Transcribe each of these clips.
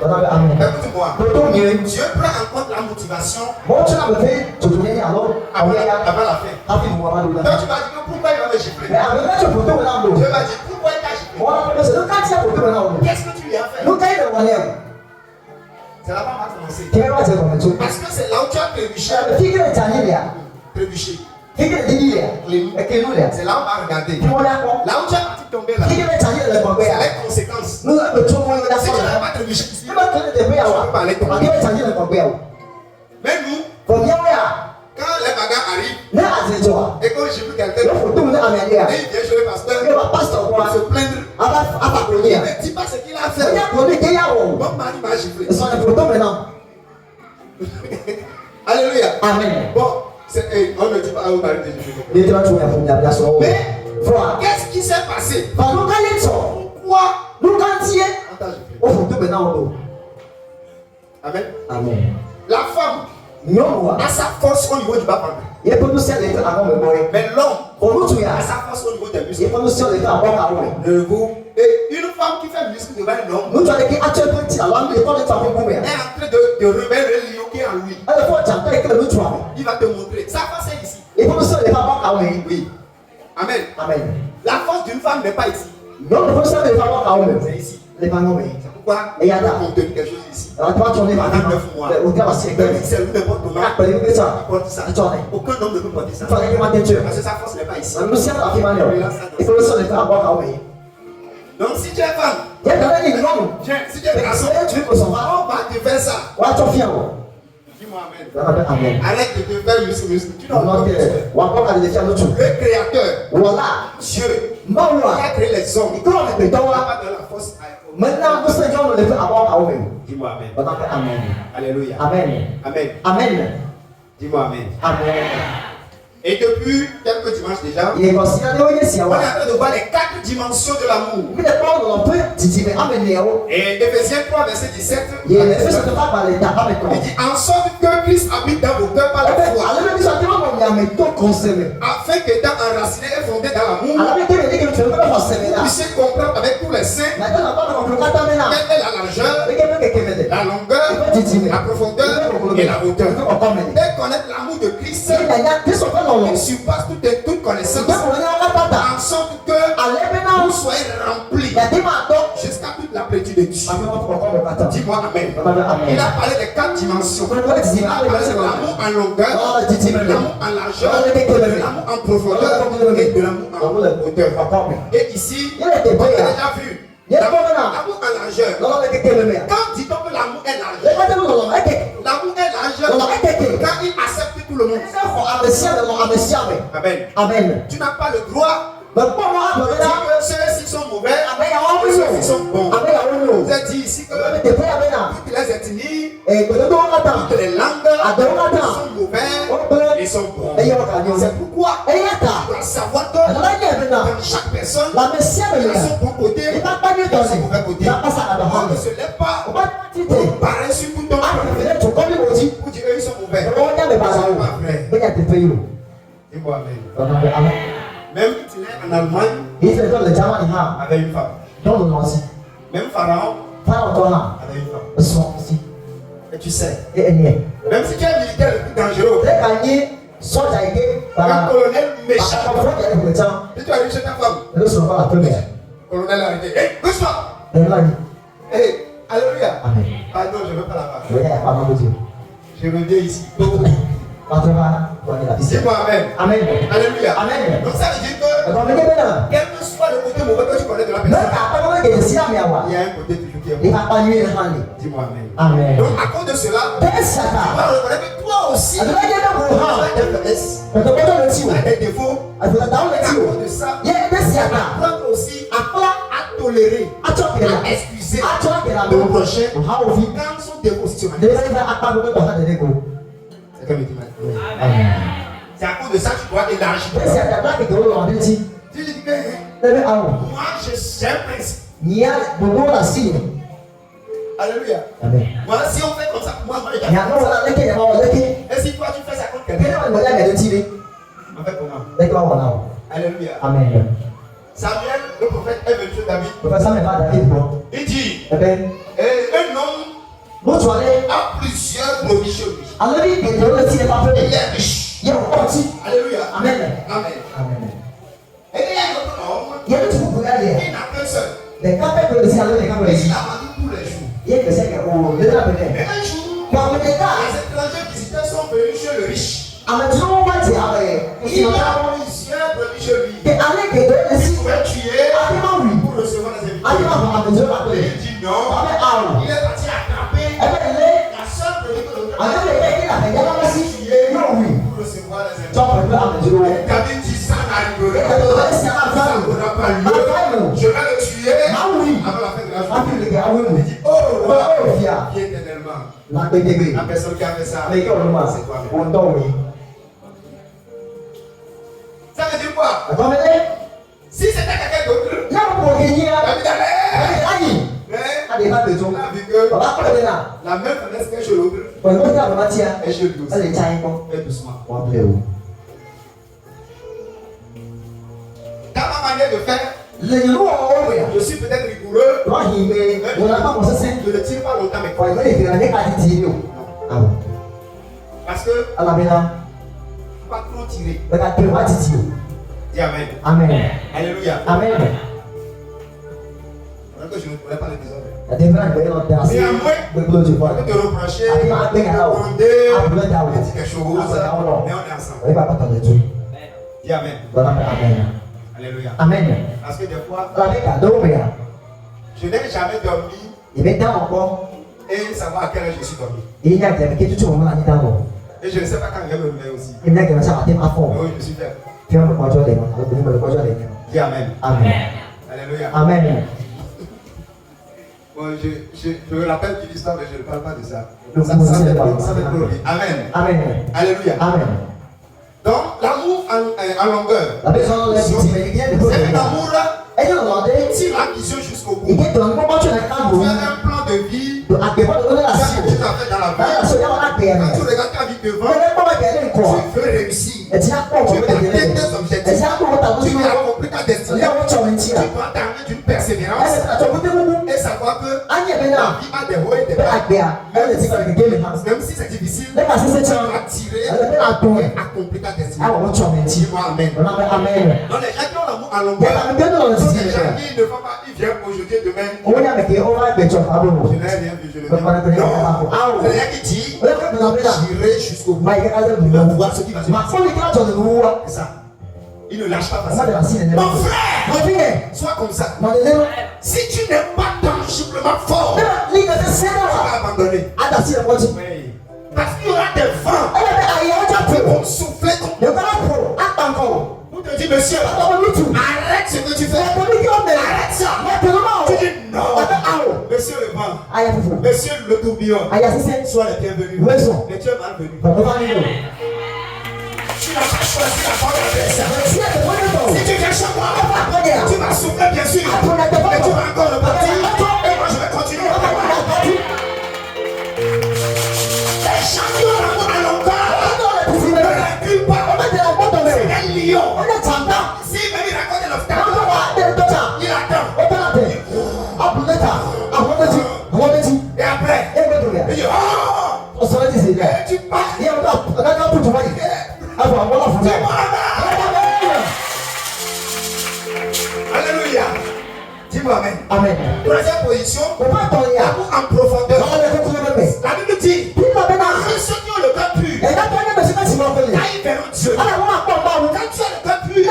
Amen. Écoute-moi. Dieu prend en compte la motivation avant la fin. Donc tu vas dire que pourquoi il va me gifler? Dieu va dire pourquoi il t'a giflé? Qu'est-ce que tu lui as fait? Ça va pas commencer. Parce que c'est là où tu as trébuché. Trébuché. C'est là où on va regarder. Là où tu as parti tomber là. C'est les conséquences. Si tu n'as pas trébuché ici, tu peux pas aller tomber. Mais nous, quand les bagarres arrivent, et quand j'ai vu quelqu'un, il vient chez le pasteur, pour se plaindre. Il ne dit pas ce qu'il a fait. Bon mari m'a giflé. Alléluia. Amen. Bon, on ne dit pas au mari de gifler. Mais qu'est-ce qui s'est passé? Pourquoi on t'a giflé? Amen. Amen. La femme a sa force au niveau du bas-ventre. Mais l'homme a sa force au niveau des muscles. Et une femme qui fait muscle devant un homme est en train de réveiller le lion qui est en lui. Il va te montrer. Sa force est ici. Oui. Amen. La force d'une femme n'est pas ici. C'est ici. C'est pourquoi il y a contenu quelque chose ici. Pendant 9 mois. C'est lui de porte Thomas. Il porte ça. Aucun homme ne peut porter ça. Parce que sa force n'est pas ici. Donc si tu es femme, si tu es garçon, on va te faire ça. Dis-moi amen. Arrête de te faire muscle. Tu dois le créateur, Dieu, qui a créé les hommes. Il n'a pas de la force. Dis-moi amen. Alléluia. Amen. Dis-moi amen. Et depuis quelques dimanches déjà, on est en train de voir les 4 dimensions de l'amour. Et Éphésiens 3, verset 17, il dit en sorte que Christ habite dans vos cœurs par la foi, afin qu'étant enraciné et fondé dans l'amour, vous puissiez comprendre avec tous les saints quelle est la largeur, la longueur, la profondeur et la hauteur, et connaître l'amour de Christ qui surpasse toute connaissance, en sorte que vous soyez remplis jusqu'à toute la plénitude de Dieu. Dis-moi amen. Il a parlé des 4 dimensions. Il a parlé de l'amour en longueur, de l'amour en largeur, de l'amour en profondeur et de l'amour en hauteur. Et ici, on a déjà vu l'amour en largeur. Quand dit-on que l'amour est largeur? L'amour est largeur quand il accepte tout le monde. Amen. Tu n'as pas le droit de dire que ceux-ci sont mauvais et ceux-ci sont bons. Vous êtes dit ici que toutes les ethnies, toutes les langues sont mauvais et sont bons. C'est pourquoi tu dois savoir que dans chaque personne, il a son bon côté et son mauvais côté. On ne se lève pas pour parler sur tout le monde pour dire eux ils sont mauvais. C'est pas vrai. Dis-moi amen. Même Hitler en Allemagne avait une femme. Même Pharaon avait une femme. Et tu sais, même si tu es le militaire le plus dangereux, un colonel méchant, si tu arrives chez ta femme, le colonel a arrêté. Hé, bouge-toi! Hé, alléluia! Pardon, je ne veux pas la parler. Je reviens ici. Dis-moi amen. Alléluia. Donc ça veut dire que quel que soit le côté mauvais que tu connais de la personne, il y a un côté toujours qui est bon. Dis-moi amen. Donc à cause de cela, tu vas reconnaître que toi aussi tu as des défauts. À cause de ça, tu apprends aussi à tolérer, à excuser le prochain quand son défaut si tu m'as. C'est comme il dit maintenant. C'est à cause de ça que tu dois élargir. Tu dis que moi j'ai un principe. Alléluia. Moi si on fait comme ça, moi je vais. Et si toi tu fais ça contre quelqu'un, on fait comment? Alléluia. Samuel, le prophète, est venu chez David. Il dit un homme a plusieurs brebis chez lui. Il est riche. Alléluia. Amen. Amen. Et il y a un autre homme. Il n'a qu'un seul. Il a vendu tous les jours. Et un jour, les étrangers visiteurs sont venus chez le riche. Il a plusieurs brebis chez lui. Il pouvait tuer pour recevoir les invitations. Et il dit non. Il est parti attraper la seule brebis que l'autre a tuer pour recevoir les invitations. David dit ça n'arriverait pas. Ça n'aura pas lieu. Je vais le tuer avant la fin de la journée. Il dit oh, viens éternellement. La personne qui a fait ça, c'est toi-même. Ça veut dire quoi? Si c'était quelqu'un d'autre, David allait. Mais il a vu que la même fenêtre qu'est chez l'autre est chez lui aussi. Et doucement. Dans ma manière de faire, je suis peut-être rigoureux, mais je ne tire pas longtemps mes poings. Parce que il ne faut pas trop tirer. Dis Amen. Amen. Alléluia. Amen. Que je ne pourrais pas les désordres. Néanmoins, je peux te reprocher, te gronder, te dire quelque chose, mais on est ensemble. Dis Amen. Alléluia. Amen. Parce que des fois, je n'ai jamais dormi et savoir à quelle heure je suis dormi. Et je ne sais pas quand je vais me réveiller aussi. Oui, je suis fait. Dis Amen. Amen. Alléluia. Amen. Bon, je me rappelle d'une histoire, mais je ne parle pas de ça. Ça fait trop vite. Amen. Amen. Alléluia. Amen. Donc, l'amour en longueur. C'est un amour si la vision jusqu'au bout. Tu as un plan de vie. Tu as fait dans la vie. Quand tu regardes ta vie devant, tu veux réussir. Tu veux atteindre tes objectifs. Tu veux accomplir ta destinée. Tu dois t'amener d'une persévérance et savoir que la vie a des hauts et des bas. Même si c'est difficile, tu dois tirer et accomplir ta destinée. Dis-moi Amen. Donc les gens qui ont l'amour en longueur, les gens qui ne font pas, ils viennent aujourd'hui et demain. Je n'ai rien vu, je ne viens pas. Non, c'est rien qui dit, j'irai jusqu'au bout. Pour voir ce qui va se passer. C'est ça. Il ne lâche pas facilement. Mon frère, sois comme ça. Si tu n'es pas tangiblement fort, tu vas abandonner. Oui. Parce qu'il y aura des vents qui vont souffler pour te dire, monsieur, arrête ce que tu fais. Arrête ça. Tu dis non. Monsieur le vent, monsieur le tourbillon, sois les bienvenus. Mais tu es malvenu. Tu n'as pas choisi la bonne adresse. Si tu viens chez moi, tu vas souffler bien sûr. Mais tu vas encore repartir. Et moi je vais continuer. Les gens qui ont l'amour à longueur ne reculent pas. C'est un lion. Si même il raconte l'obstacle, il attend. Et après, il dit oh, et tu pars. Alléluia. Dis-moi Amen. Amen. Troisième position, l'amour en profondeur. La Bible dit, ceux qui ont le cœur pur, quand ils verront Dieu, quand tu as le cœur pur,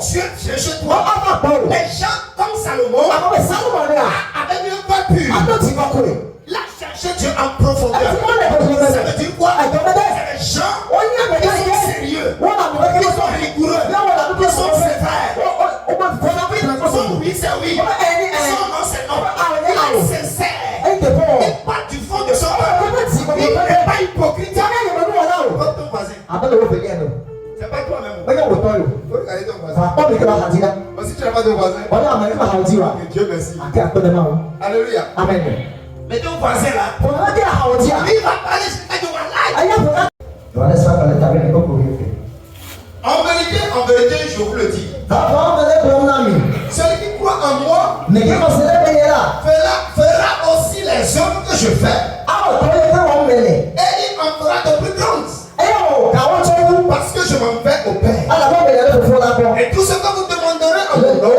Dieu vient chez toi. Les gens comme Salomon, avec le cœur pur, là chercher Dieu en profondeur. Ça veut dire quoi? C'est les gens qui sont sérieux, qui sont rigoureux, qui sont sévères. Son oui c'est oui, son non c'est non. Il est sincère, il parle du fond de son cœur. Il n'est pas hypocrite. Comme ton voisin. C'est pas toi-même. Faut regarder ton voisin. Si tu n'as pas de voisin, Dieu merci. Alléluia. Amen. Mais ton voisin là, il va parler jusqu'à de en vérité, je vous le dis. Celui qui croit en moi fera aussi les œuvres que je fais. Et il en fera de plus grandes. Parce que je m'en vais au Père. Et tout ce que vous demanderez en mon nom,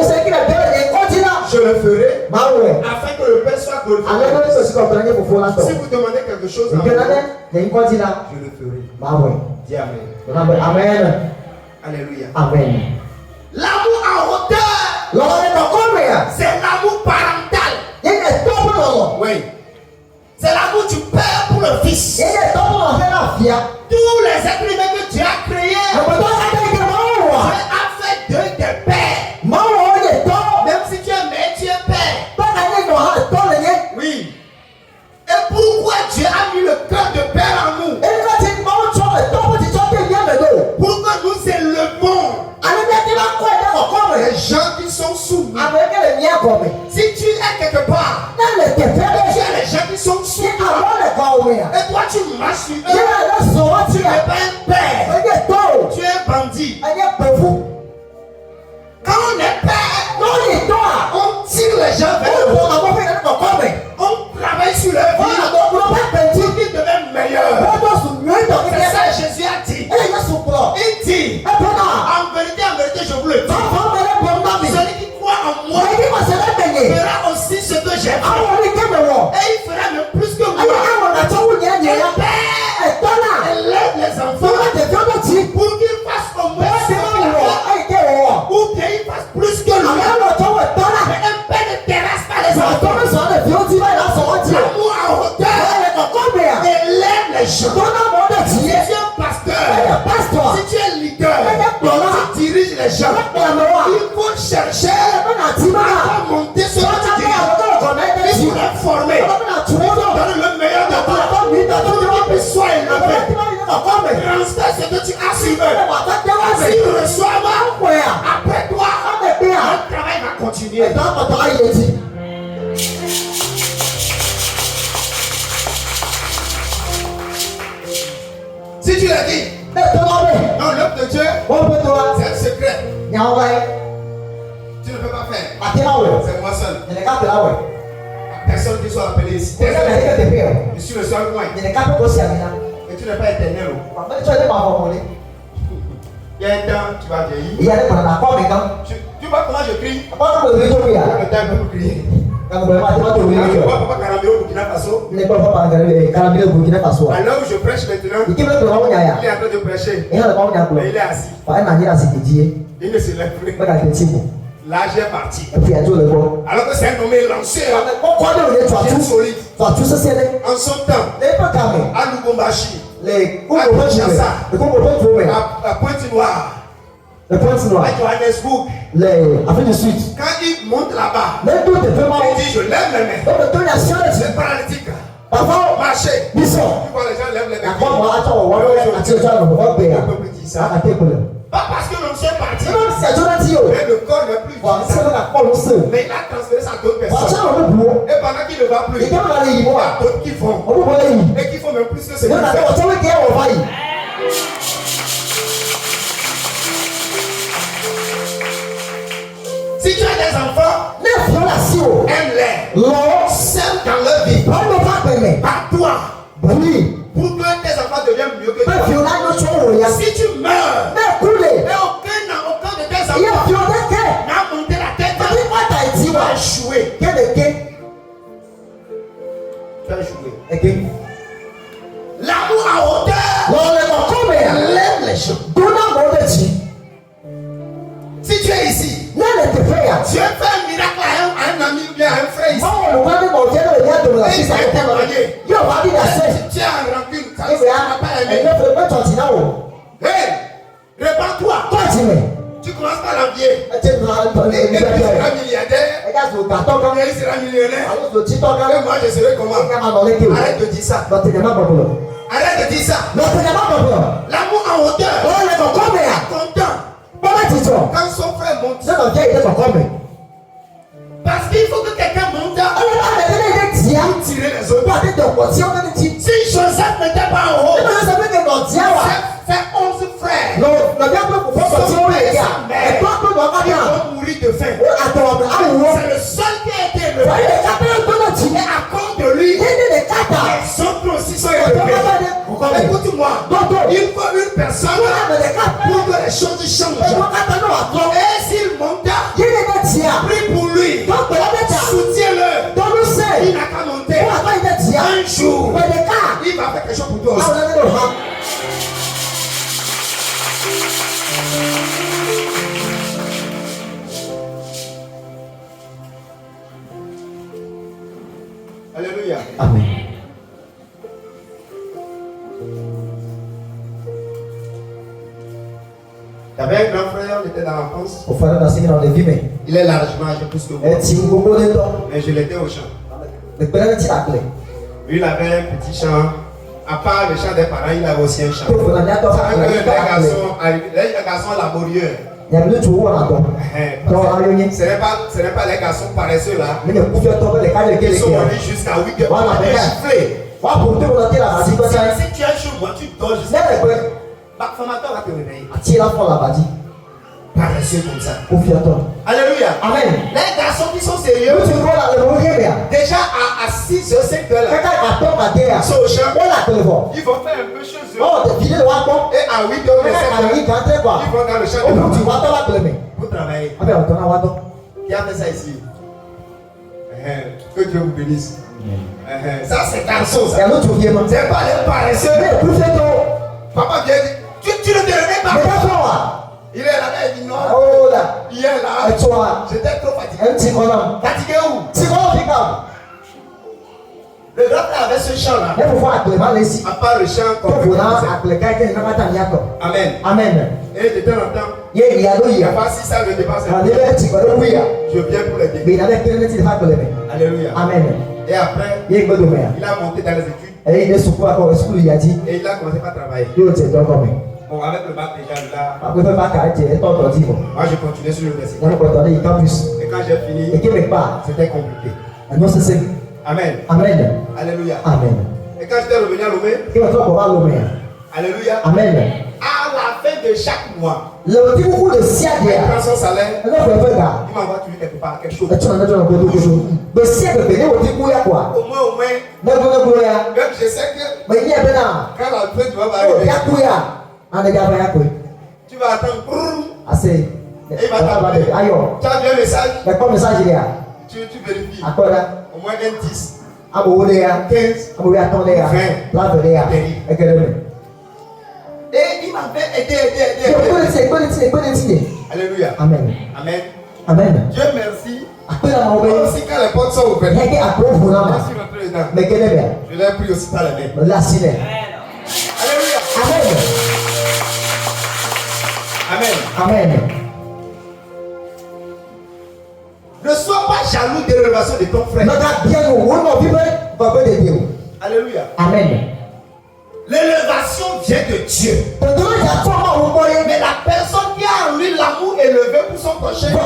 je le ferai afin que le Père soit glorifié. Si vous demandez quelque chose en mon nom, je le ferai. Dis Amen. Amen. Alléluia. Amen. L'amour en hauteur, c'est l'amour parental. Oui. C'est l'amour du Père pour le Fils. Tous les êtres humains que Dieu a créés, Dieu a fait d'eux des pères. Même si tu es mère, tu es père. Oui. Et pourquoi Dieu a mis le cœur de père en nous? Pour que nous élevons les gens qui sont soumis. Si tu es quelque part, tu as les gens qui sont soumis. Et toi tu marches sur eux. Tu n'es pas un père. Tu es un bandit. Quand on est père, on tire les gens vers le haut. On travaille sur leur vie pour qu'ils deviennent meilleurs. C'est ça que Jésus a dit. Il dit, en vérité, je vous le dis, celui qui croit en moi fera aussi ce que j'ai fait. Et il fera même plus que moi. Le Père élève les enfants pour qu'ils fassent au moins ce qu'il a fait, ou bien ils fassent plus que lui. Mais un père ne terrasse pas les enfants. L'amour en hauteur élève les gens. Si tu es un pasteur, si tu es leader, tu diriges les gens, il faut chercher à monter ce que tu diriges. Il faut les former. Donne le meilleur de toi pour qu'ils puissent soient élevés. Transfère ce que tu as sur eux. S'ils reçoivent, après toi, le travail va continuer. Si tu l'as dit, dans l'œuvre de Dieu, c'est un secret. Tu ne peux pas faire. C'est moi seul. Personne qui soit appelé ici. Je suis le seul point. Et tu n'es pas éternel. Il y a un temps, tu vas vieillir. Tu vois comment je crie? Le temps peut me crier. Tu vois Papa Karambé au Burkina Faso. Alors où je prêche maintenant, il est en train de prêcher. Et il est assis. Il ne se lève plus. L'âge est parti. Alors que c'est un nommé lancé. Bien solide. En son temps, à Lubumbashi, à Kinshasa, à Pointe-Noire, à Johannesburg, quand il monte là-bas, il dit je lève les mains. C'est paralytique. Marcher. Tu vois les gens lèvent les mains. On peut plus dire ça. Pas parce que l'homme est parti, mais le corps n'est plus vivant. Mais il a transféré ça à d'autres personnes. Et pendant qu'il ne va plus, il y a d'autres qui font. Et qui font même plus que ce qu'il fait. Si tu as des enfants, aime-les. Sème dans leur vie. Par toi. Pour que tes enfants deviennent mieux que toi. Si tu meurs, et aucun de tes enfants n'a monté la tête, tu vas échouer. Tu vas échouer. L'amour à hauteur lève les gens. Si tu es ici, Dieu fait un miracle à un ami ou bien à un frère ici. Et il va témoigner. Tu es en rancune, ça ne va pas aimer. Hey, répands-toi. Tu commences par l'envier. Et puis il sera milliardaire. Et il sera millionnaire. Et moi je serai comment? Arrête de dire ça. Arrête de dire ça. L'amour en hauteur. Content. Quand son frère monte. Parce qu'il faut que quelqu'un monte pour tirer les autres. Si Joseph n'était pas en haut, c'est 11 frères. Son père et sa mère vont mourir de faim. C'est le seul qui a été élevé. Et à cause de lui, les autres Écoute-moi. Il faut une personne pour que les choses changent. Et s'il monte, prie pour lui. Soutiens-le. Il n'a qu'à monter. Un jour, il va faire quelque chose pour toi aussi. Alléluia. Amen. Il y avait un grand frère, il était dans l'enfance. Il est largement âgé plus que moi. Mais je l'étais au champ. Lui, il avait un petit champ. À part le champ des parents, il avait aussi un champ. Les garçons laborieux. Ce n'est pas les garçons paresseux là. Ils sont venus jusqu'à 8 heures. Si tu es chaud, moi tu dors jusqu'à 8 heures. Ma formateur va te réveiller. Paresseux comme ça. Alléluia. Amen. Les garçons qui sont sérieux, déjà à 6 h 5 heures là, ils sont au champ. Ils vont faire un peu chez eux. Et à 8 h 5 ils vont dans le champ pour travailler. Qui a fait ça ici? Que Dieu vous bénisse. Ça c'est garçon ça. C'est pas les paresseux. Papa vient dire, tu ne te réveilles pas. Il est là, il dit non. Il est là. J'étais trop fatigué. Fatigué où? Le grand frère avait ce champ là. À part le champ comme Amen. Amen. Et de temps en temps, il y a pas si ça le dépasse. Je viens pour l'aider. Alléluia. Amen. Et après, il a monté dans les études. Et il a commencé à travailler. Bon, avec le bac déjà là, moi je continuais sur l'université. Et quand j'ai fini, c'était compliqué. Amen. Amen. Alléluia. Amen. Et quand j'étais revenu à Lomé, alléluia. Amen. À la fin de chaque mois, il prend son salaire, il m'envoie toujours quelque part quelque chose. Au moins, même je sais que quand la fin du mois va arriver, tu vas attendre. Et il va t'appeler. Tu as bien le message. Tu vérifies. Au moins un 10. 15. 20. Et il m'avait aidé. Alléluia. Amen. Amen. Amen. Dieu merci. Aussi quand les portes sont ouvertes, je suis rentré dedans. Je l'ai pris aussi par la main. Alléluia. Amen. Amen. Ne sois pas jaloux de l'élévation de ton frère. Alléluia. Amen. L'élévation vient de Dieu. Mais la personne qui a en lui l'amour élevé pour son prochain ne peut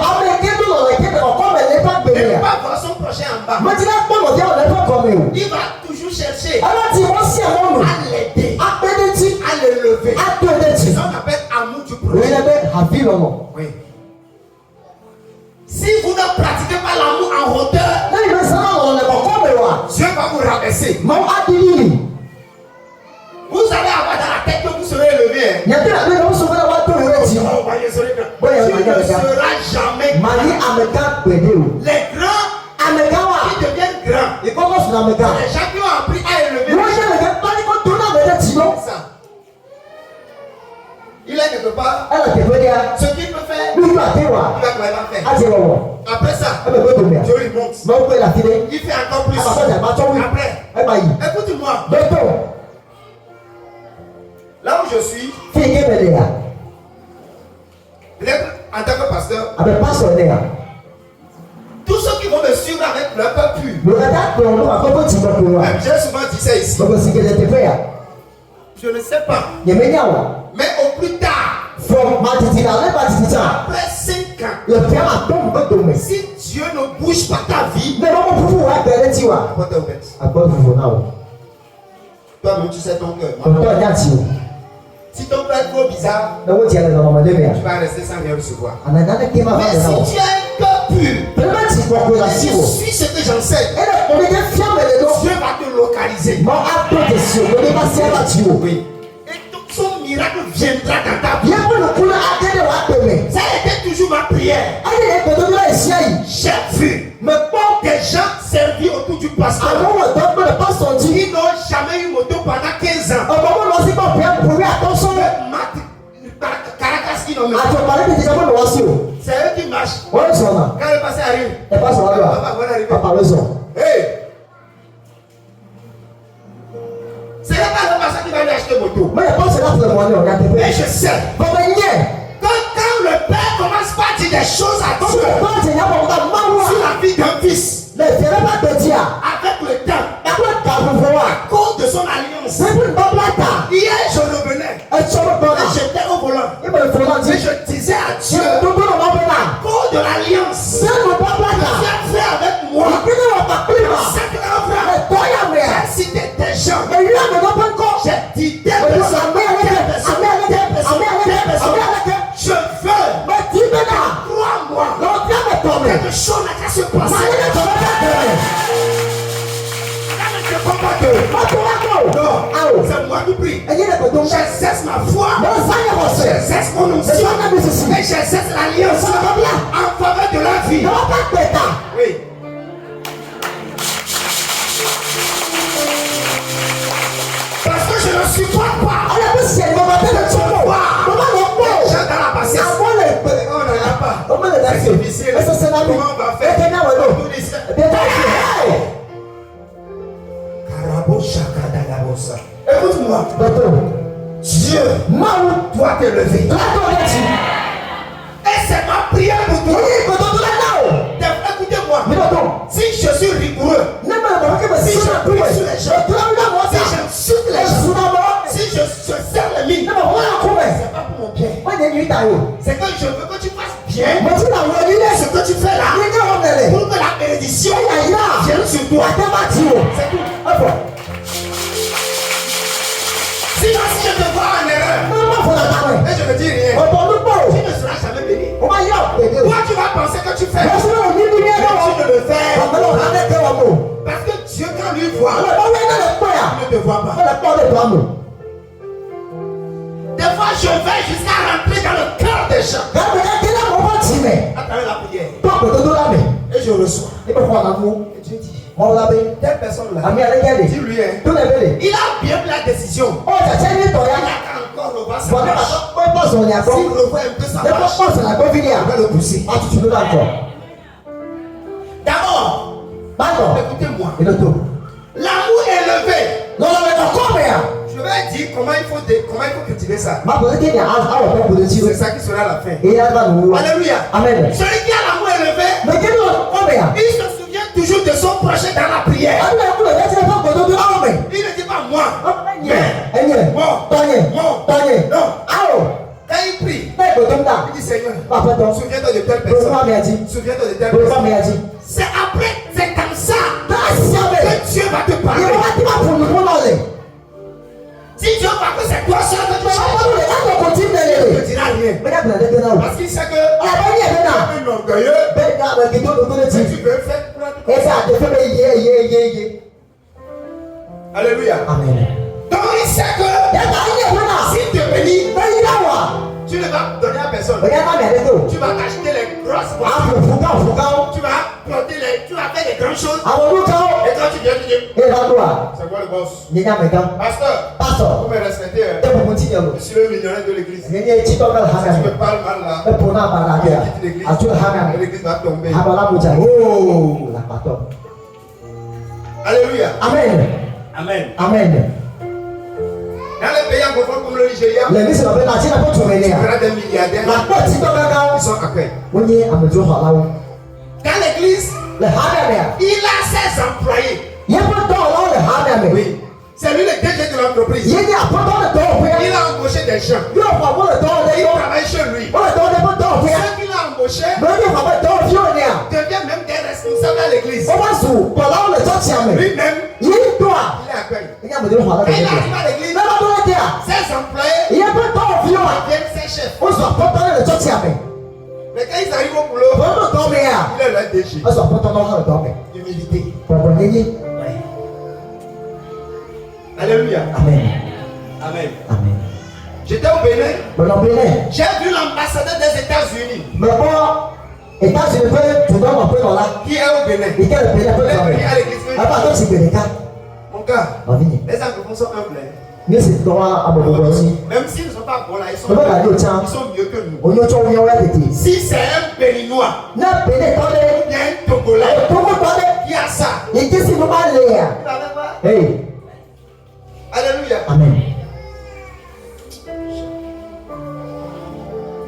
pas voir son prochain en bas. Il va toujours chercher à l'aider, à l'élever. C'est ça qu'on appelle amour du prochain. Oui. Si vous ne pratiquez pas l'amour en hauteur, Dieu va vous rabaisser. Vous allez avoir dans la tête que vous serez élevé. Tu ne seras jamais grand. Les grands qui deviennent grands, les gens qui ont appris à élever. Il est quelque part. Ce qu'il peut faire, il va faire. Après ça, Dieu lui montre. Il fait encore plus. Après, écoute-moi. Là où je suis, peut-être en tant que pasteur, tous ceux qui vont me suivre avec leur cœur pur, j'ai souvent dit ça ici. Je ne sais pas. Mais au plus tard, après 5 ans, si Dieu ne bouge pas ta vie, la porte est ouverte. Toi-même, tu sais ton cœur. Si ton cœur est trop bizarre, tu vas rester sans rien recevoir. Mais si tu as un cœur pur, tu suis ce que j'enseigne, Dieu va te localisé. Oui. Et donc son miracle viendra dans ta vie. Ça a été toujours ma prière. J'ai vu des gens servis autour du pasteur. Ils n'ont jamais eu moto pendant 15 ans. Caracas, ils n'ont même pas. C'est eux qui marchent. Quand le pasteur arrive, hey! C'est pas le pasteur qui va lui acheter moto. Mais je sais. Quand le père commence pas à dire des choses à Dieu sur la vie d'un fils, avec le temps, à cause de son alliance, hier je revenais, j'étais au volant, et je disais à Dieu, à cause de l'alliance que tu as fait avec moi, cette œuvre, j'ai cité des gens, j'ai dit des personnes, je veux, crois-moi, quelque chose n'a qu'à se passer. Non, c'est moi qui prie. J'exerce ma foi, j'exerce mon onction, et j'exerce l'alliance en faveur de la vie. Oui. Parce que je ne supporte pas. Je vois les gens dans la patience. On n'en a pas. C'est difficile. Comment on va faire? Écoute-moi, Dieu doit te lever. Et c'est ma prière pour toi. Écoutez-moi, si je suis rigoureux, si je prie sur les gens, si j'insulte les gens, si je serre les mines, c'est pas pour mon bien. C'est que je veux que tu fasses bien ce que tu fais là, pour que la bénédiction vienne sur toi. C'est tout. Sinon, si je te vois en erreur, et je ne dis rien, tu ne seras jamais béni. Toi, tu vas penser que tu fais, mais tu ne le fais. Parce que Dieu, quand lui voit, il ne te voit pas. Des fois, je vais jusqu'à rentrer dans le cœur des gens à travers la prière. Et je reçois. Et Dieu dit, telle personne là, dis-lui, il a bien pris la décision. Il a encore revoir sa marche. S'il revoit un peu sa marche, il va le pousser. D'abord, écoutez-moi. L'amour élevé. Je vais dire comment il faut cultiver ça. C'est ça qui sera la fin. Alléluia. Amen. Celui qui a l'amour élevé, il se souvient toujours de son projet dans la prière. Il ne dit pas moi. Non. Quand il prie, il dit Seigneur, souviens-toi de telle personne. Souviens-toi de telle personne. C'est après, c'est comme ça que Dieu va te parler. Si Dieu voit que c'est toi seul que tu cherches, il ne te dira rien. Parce qu'il sait que un orgueilleux, si tu veux faire alléluia. Amen. Donc il sait que s'il te bénit, tu ne vas donner à personne. Tu vas acheter les grosses voitures. Tu vas faire des grandes choses. Et quand tu viens, tu dis, c'est quoi le boss? Pasteur, vous me respectez. Je suis le millionnaire de l'église. Si tu me parles mal là, je quitte l'église. L'église va tomber. Oh. Alléluia. Amen. Dans les pays anglophones comme le Nigeria, tu verras des milliardaires qui sont accueillis. Dans l'église, il a ses employés. Oui. C'est lui le DG de l'entreprise. Il a embauché des gens. Ils travaillent chez lui. Ceux qu'il a embauchés deviennent même des responsables à l'église. Lui-même, il est accueilli. Quand il arrive à l'église, ses employés deviennent ses chefs. Mais quand ils arrivent au boulot, il est leur DG. Humilité. Alléluia. Amen. Amen. Amen. J'étais au Bénin. Bénin. J'ai vu l'ambassadeur des États-Unis. Mais bon, États-Unis, tu dois m'appeler dans là. Qui est au Bénin? Et quel Bénin peut à faire? l'église. Ah, pas toi, c'est Bénin. Mon gars, On vient. les anglophones sont humbles. Mais c'est droit à mon aussi. Même s'ils ne sont pas bons là, ils sont mieux que nous. On y a Si c'est un Béninois, non, Bénin, il y a un Togolais qui a ça. il dit si vous parlez. Il n'avait pas. Hey. Alléluia. Amen.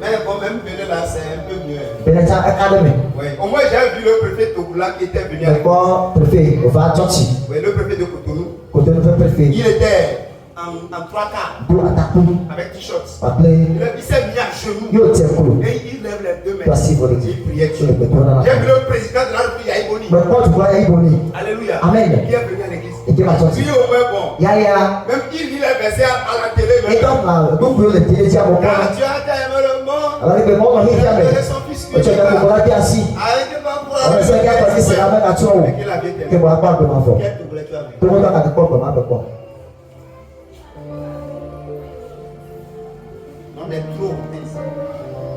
Mais bon, même Bénin là, c'est un peu mieux. Bénin, académie. Oui. Au moins, j'ai vu le préfet Togola qui était venu avec moi. Préfet, on va à Tchotchi. Oui, le préfet de Cotonou. Cotonou, préfet. Il était en 3 quarts. Avec t-shirt. Il s'est mis à genoux. Et il lève les 2 mains. Il priait. J'ai vu le président de la République, Yaïboni. Alléluia. Amen. Il est venu à l'église. Il est au moins bon. Même il lit les versets à la télé. Et donc, le télé, tu as mon Dieu a aimé le monde. Avec le monde, il a donné son fils. Tu as mon assis. Avec le c'est la même action. Que moi, pas de l'enfant. Tout le monde a des propres mains de quoi? On est trop.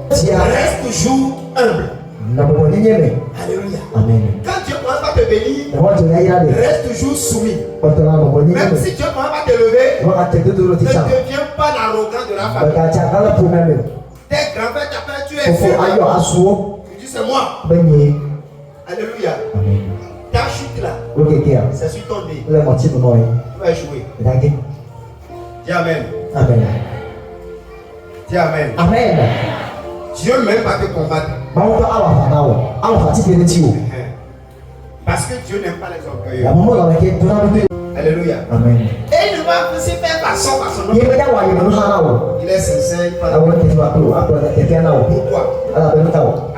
Reste toujours humble. Alléluia. Amen. Quand Dieu ne commence pas te bénir, reste toujours soumis. Même si Dieu ne commence pas te lever, ne deviens pas l'arrogant de la famille. Tes grands-pères t'appellent, tu es vieux. Tu dis c'est moi. Alléluia. Ta chute là, c'est sur ton nez. Tu vas échouer. Dis Amen. Amen. Dis Amen. Amen. Dieu ne même pas te combattre. Parce que Dieu n'aime pas les orgueilleux. Alléluia. Amen. Et il ne va pas se faire façon par son nom. Il est sincère. Pourquoi?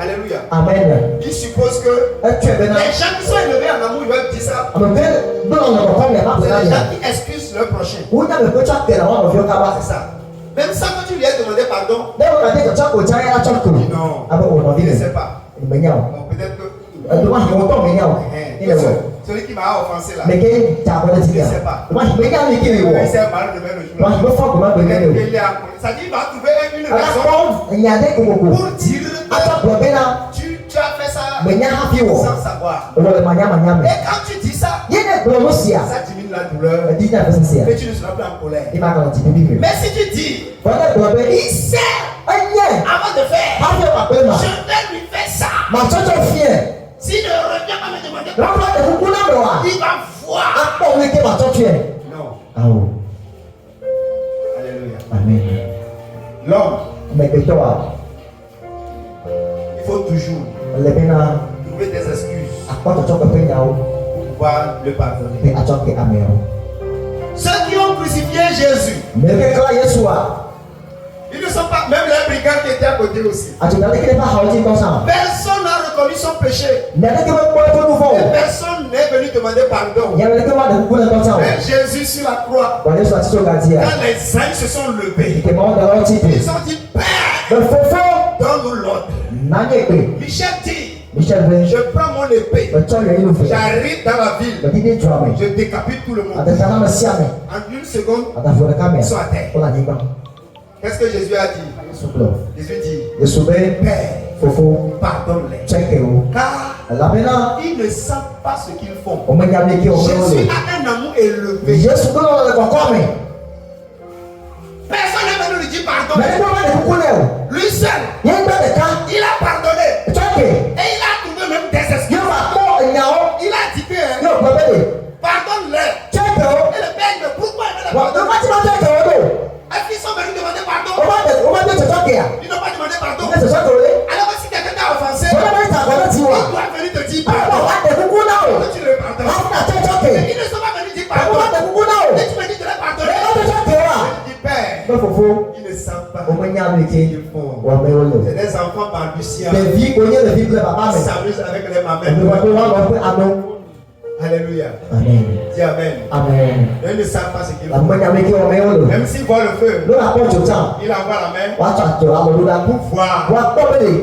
Alléluia. Amen. Il suppose que les gens qui sont élevés en amour, ils veulent dire ça. C'est les gens qui excusent leur prochain. C'est ça. Même ça, quand tu lui as demandé pardon, non, il ne sait pas. Bon, peut-être que celui qui m'a offensé là, il ne sait pas. Il s'est mal de même le jour. Ça dit qu'il va trouver une raison pour dire que tu as fait ça sans savoir. Et quand tu dis ça, ça diminue la douleur et tu ne seras plus en colère. Mais si tu dis, il sait avant de faire, je vais lui faire ça. S'il ne revient pas me demander pardon, il va voir. Non. Alléluia. Amen. L'homme, Mais que toi, il faut toujours le bénin, trouver des excuses à quoi tu as fait pour pouvoir le pardonner. mais à toi qui amen. Ceux qui ont crucifié Jésus, Mais que toi, Yeshua, ils ne sont pas, même les brigands qui étaient à côté aussi. personne Personne n'a reconnu son péché. Et personne n'est venu demander pardon. Mais Jésus sur la croix, quand les anges se sont levés, ils ont dit, Père, donne-nous l'ordre. Michel dit, je prends mon épée, j'arrive dans la ville, je décapite tout le monde. En une seconde, ils sont à terre. Qu'est-ce que Jésus a dit? Jésus dit, Père, pardonne-les. Car ils ne savent pas ce qu'ils font. Jésus a un amour élevé. Personne n'est venu lui dire pardon. Lui seul, il a pardonné. Et il a trouvé même des excuses. Il a dit que pardonne-les. Et le Père, pourquoi il veut les pardonner? Est-ce qu'ils sont venus demander pardon? Ils n'ont pas demandé pardon. Alors si quelqu'un t'a offensé, il doit venir te dire pardon. Tu le pardonnes. Ils ne sont pas venus dire pardon. Et tu me dis de les pardonner. Je dis Père, ils ne savent pas ce qu'ils font. C'est des enfants balbutiants. Ils s'amusent avec les mamelles. Alléluia. Amen. Dis Amen. Amen. Ils ne savent pas ce qu'ils font. Même s'ils voient le feu, il envoie la main pour voir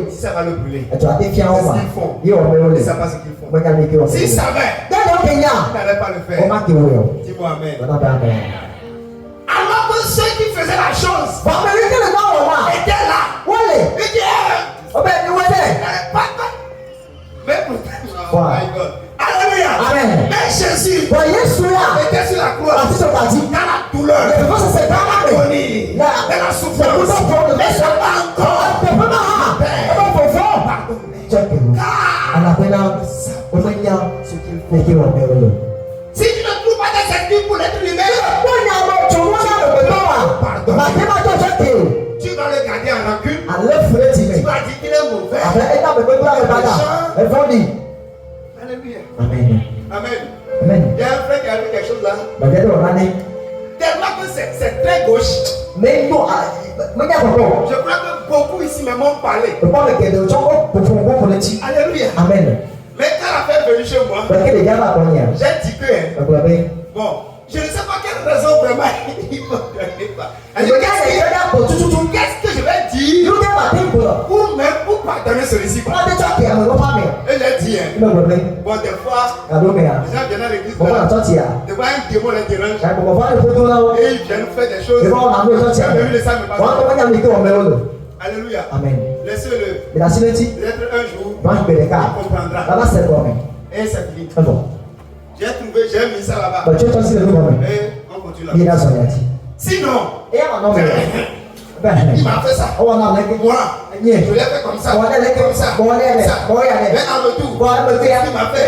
si ça va le brûler. C'est ce qu'ils font. Ils ne savent pas ce qu'ils font. S'ils savaient, ils n'allaient pas le faire. Dis-moi Amen. faisait la chose Bon, mais lui, le nom, on a. était là. Ouais. Il dit, Oh, ben, nous, ouais. mais pourtant, oh my God. Alléluia. Amen. Mais Jésus Bon, Yesu là. était sur la croix. Ah, c'est ce qu'on a dit. Dans la douleur, Le peuple, c'est pas mal. l'agonie, dans la souffrance. Mais ça va encore. Le peuple, ah, on va faire. Pardonner. Check-le. À la fin, là, on va dire ce qu'il faut qu'il va faire. Si tu ne trouves pas des excuses pour l'être lui-même, Pardon. tu vas le garder en rancune. Tu Tu vas dire qu'il est mauvais. Alléluia. Amen. Amen. Amen. Il y a un frère qui a fait quelque chose là. Tellement que c'est très gauche. Je crois que beaucoup ici même ont parlé. Alléluia. Amen. Mais quand la fête est venue chez moi, j'ai dit que, bon, je ne sais pas quelle raison vraiment il ne me donnait pas. Qu'est-ce que je vais dire pour pardonner celui-ci? Et j'ai dit, bon, des fois, les gens viennent à l'église, des fois un démon les dérange et ils viennent faire des choses. Même le sang me passe. Alléluia. Amen. Laissez-le. Peut-être un jour, il comprendra. Et c'est fini. J'ai trouvé, j'ai mis ça là-bas. Et on continue là. Sinon, il m'a fait ça. Moi, je l'ai fait comme ça. Comme ça. Mais en retour, il m'a fait.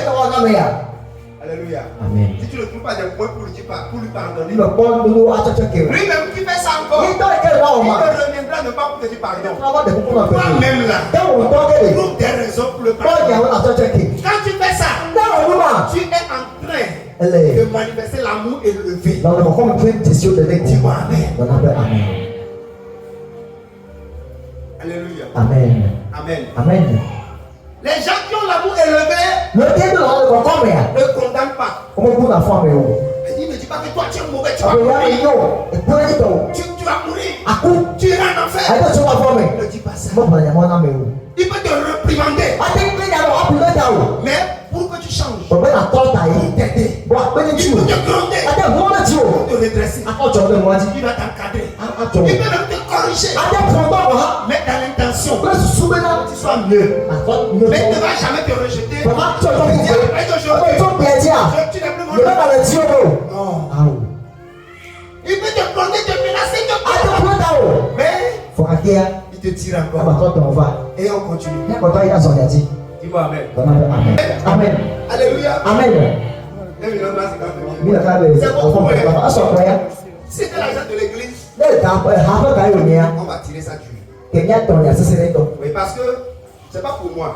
Alléluia. Amen. Si tu ne trouves pas des points pour lui pardonner, Lui-même lui-même qui fait ça encore, il ne reviendra ne pas pour te dire pardon. Toi-même là, trouve des raisons pour le pardonner. Quand tu fais ça, tu es en train de manifester l'amour élevé. Dis-moi Amen. Alléluia. Amen. Amen. Amen. Les gens qui ont l'amour élevé ne condamnent pas. Il ne dit pas que toi tu es mauvais, tu vas mourir. Tu vas mourir. Tu iras en enfer. Ne dis pas ça. Il peut te réprimander. Mais pour que tu changes, pour t'aider, il peut te gronder, pour te redresser. Il va t'encadrer. Il peut même te corriger. Mais dans l'intention que tu sois mieux. Mais il ne va jamais te rejeter. Tu n'es plus mon homme. Il peut te gronder, te menacer, te mais il te tire encore. Et on continue. Dis-moi Amen. Amen. Alléluia. Amen. C'est bon pour moi. Si c'était l'argent de l'église, on va tirer ça du. Oui, parce que c'est pas pour moi.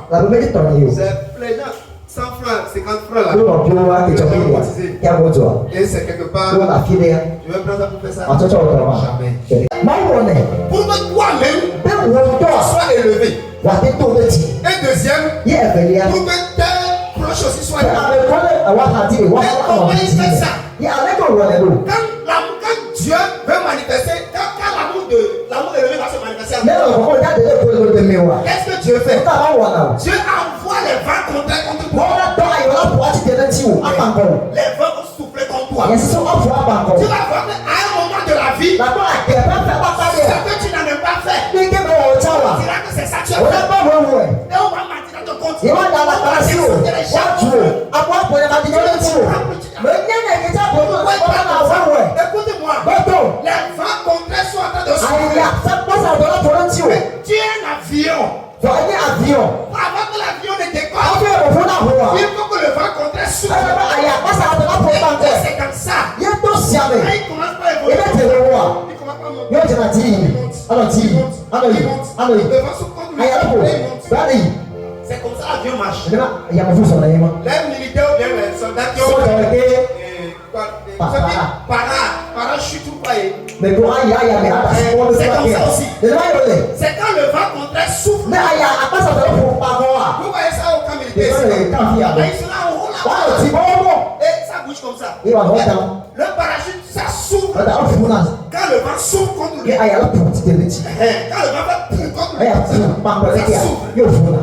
C'est les gens 100 francs, 50 francs là. Et c'est quelque part. Je vais prendre ça pour faire ça. Jamais. Pour que toi-même sois élevé. Et deuxième, pour que tes proches aussi soient élevés. Mais comment il fait ça? Quand Dieu veut manifester, quand l'amour élevé va se manifester, qu'est-ce que Dieu fait? Dieu envoie les vents contraires contre toi. Les vents vont souffler contre toi. Tu vas voir qu'à un moment de la vie, ce que tu n'en as pas fait, on dira que c'est ça que tu as fait. Et on va mentir dans ton compte. Écoute-moi, les vents contraires sont en train de souffler. Tu es un avion. Avant que l'avion ne décolle, il faut que le vent contraire souffle. Et c'est comme ça. Quand il commence par évoluer, il commence par monter. Il monte. Le vent souffle contre lui. Il monte. C'est comme ça l'avion marche. Les militaires ou bien les soldats qui ont parachute ou pas. C'est comme ça aussi. C'est quand le vent contraire souffle. Vous voyez ça au camp militaire. Il sera en haut là. Et ça bouge comme ça. Le parachute, ça souffle. Quand le vent souffle contre lui. Quand le vent va contre lui, ça souffle.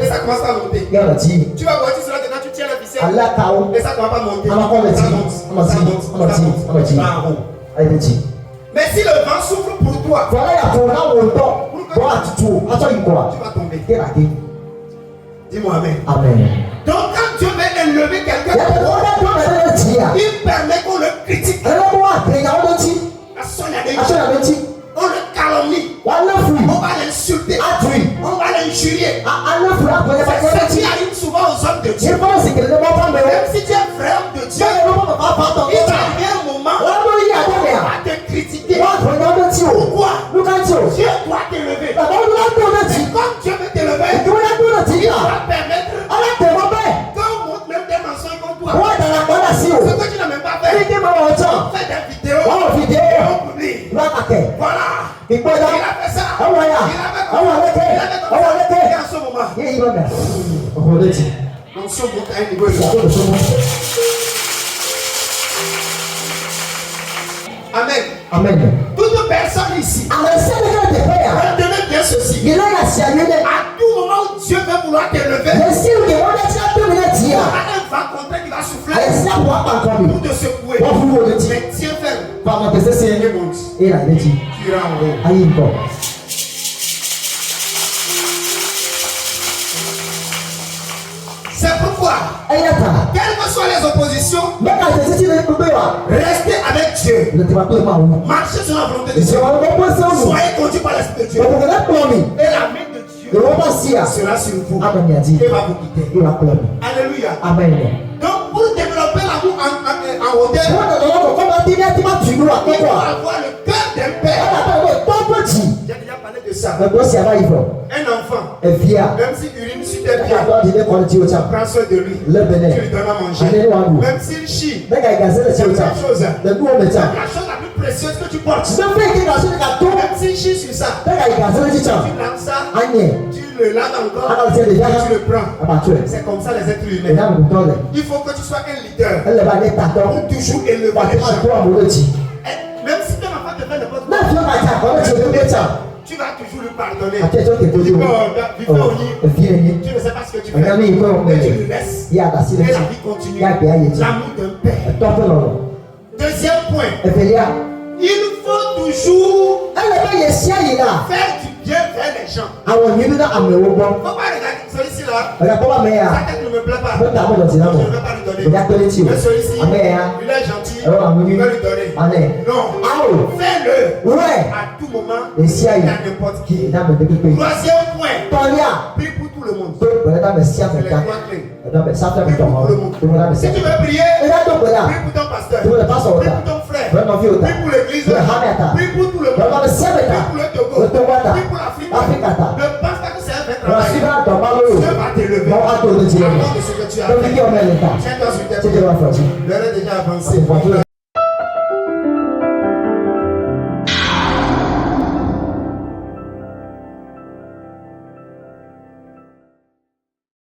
Et ça commence à monter. Tu vas voir, tu seras dedans, tu tiens la ficelle. Et ça ne va pas monter. Ça monte. Ça va en haut. Mais si le vent souffle pour toi, Voilà, il y a pour là où on dort. Bon, tu vas tomber. Dis-moi Amen. Amen. Donc quand Dieu veut élever quelqu'un, il permet qu'on le critique. On le calomnie. On va l'insulter. On va l'injurier. C'est ce qui arrive souvent aux hommes de Dieu. Même si tu es vrai homme de Dieu, il va arriver un moment où on va te critiquer. Pourquoi? Dieu doit t'élever. Et comme Dieu veut t'élever, il va permettre qu'on montre même des mensonges contre toi. Ce que tu n'as même pas fait. On fait des vidéos et on publie. Voilà. Il a fait ça. Il avait fait et en ce moment, l'onction monte à un niveau élevé. Amen. Amen. Toute personne ici, retenez bien ceci. À tout moment où Dieu veut vouloir t'élever, il y aura un vent contraire qui va souffler pour te secouer. Mais tiens ferme. Et monte. Tu iras en haut. C'est pourquoi, quelles que soient les oppositions, restez avec Dieu. Marchez sur la volonté de Dieu. Soyez conduits par l'Esprit de Dieu. Et la main de Dieu sera sur vous. Et va vous quitter. Alléluia. Amen. Donc, pour développer l'amour en hauteur, il faut avoir le cœur d'un père. J'ai déjà parlé de ça. Un enfant, même s'il urine sur tes pieds, prends soin de lui. Tu lui donnes à manger. Même s'il chie, c'est la même chose. La chose la plus précieuse que tu portes. Même s'il chie sur ça, tu laves ça, tu le laves encore, et tu le prends. C'est comme ça les êtres humains. Il faut que tu sois un leader pour toujours élever les gens. Même si ton enfant te fait n'importe quoi, tu vas toujours lui pardonner. Tu ne sais pas ce que tu fais. Mais tu le laisses. Et la vie continue. L'amour d'un père. Deuxième point. Il faut toujours faire du bien vers les gens. Il ne faut pas regarder celui-ci là. Sa tête ne me plaît pas. Je ne vais pas lui donner. Mais celui-ci, il est gentil. Je vais lui donner. Non. Fais-le à tout moment et à n'importe qui. Troisième point. Prie pour tout le monde. C'est les trois clés. Prie pour tout le monde. Si tu veux prier, prie pour ton pasteur. Prie pour ton frère. Prie pour l'église. Prie pour tout le monde. Prie pour le Togo. Prie pour l'Afrique. Ne pense pas que c'est un vrai travail. Dieu va t'élever. À cause de ce que tu as fait. Tiens-toi sur tes pieds. L'heure est déjà avancée.